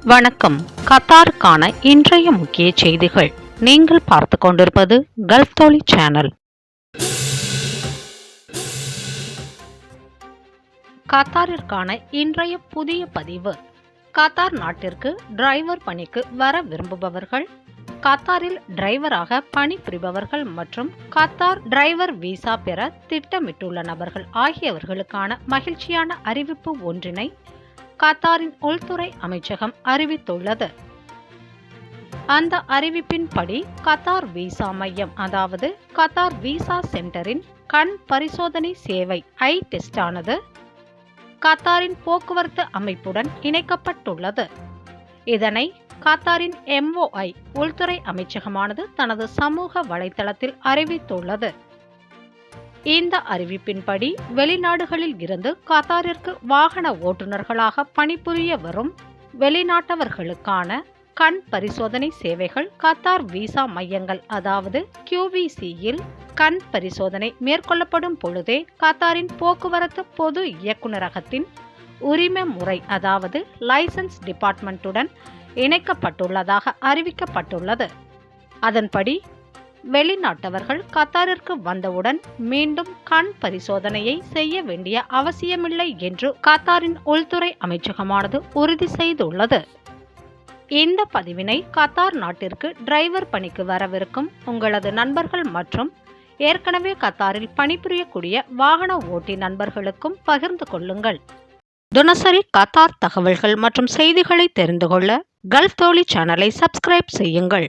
வணக்கம். கத்தாருக்கான இன்றைய முக்கிய செய்திகள். நீங்கள் பார்த்து கொண்டிருப்பது கல்ஃப் தோழி சேனல். கத்தாரிற்கான இன்றைய புதிய பதிவு. கத்தார் நாட்டிற்கு டிரைவர் பணிக்கு வர விரும்புபவர்கள், கத்தாரில் டிரைவராக பணிபுரிபவர்கள் மற்றும் கத்தார் டிரைவர் விசா பெற திட்டமிட்டுள்ள நபர்கள் ஆகியவர்களுக்கான மகிழ்ச்சியான அறிவிப்பு ஒன்றினை கத்தாரின் உள்துறை அமைச்சகம் அறிவித்துள்ளது. அந்த அறிவிப்பின்படி கத்தார் விசா மையம், அதாவது கத்தார் விசா சென்டரின் கண் பரிசோதனை சேவை ஐ டெஸ்ட் ஆனது கத்தாரின் போக்குவரத்து அமைப்புடன் இணைக்கப்பட்டுள்ளது. இதனை கத்தாரின் MOI உள்துறை அமைச்சகமானது தனது சமூக வலைதளத்தில் அறிவித்துள்ளது. இந்த அறிவிப்பின்படி வெளிநாடுகளில் இருந்து கத்தாரிற்கு வாகன ஓட்டுநர்களாக பணிபுரிய வரும் வெளிநாட்டவர்களுக்கான கண் பரிசோதனை சேவைகள் கத்தார் விசா மையங்கள், அதாவது QVC-யில் கண் பரிசோதனை மேற்கொள்ளப்படும் பொழுதே கத்தாரின் போக்குவரத்து பொது இயக்குநரகத்தின் உரிமை முறை, அதாவது லைசன்ஸ் டிபார்ட்மெண்ட்டுடன் இணைக்கப்பட்டுள்ளதாக அறிவிக்கப்பட்டுள்ளது. அதன்படி வெளிநாட்டவர்கள் கத்தாரிற்கு வந்தவுடன் மீண்டும் கண் பரிசோதனையை செய்ய வேண்டிய அவசியமில்லை என்று கத்தாரின் உள்துறை அமைச்சகமானது உறுதி செய்துள்ளது. இந்த பதிவினை கத்தார் நாட்டிற்கு டிரைவர் பணிக்கு வரவிருக்கும் உங்களது நண்பர்கள் மற்றும் ஏற்கனவே கத்தாரில் பணிபுரியக்கூடிய வாகன ஓட்டி நண்பர்களுக்கும் பகிர்ந்து கொள்ளுங்கள். தினசரி கத்தார் தகவல்கள் மற்றும் செய்திகளை தெரிந்து கொள்ள கல்ஃப் தோழி சேனலை சப்ஸ்கிரைப் செய்யுங்கள்.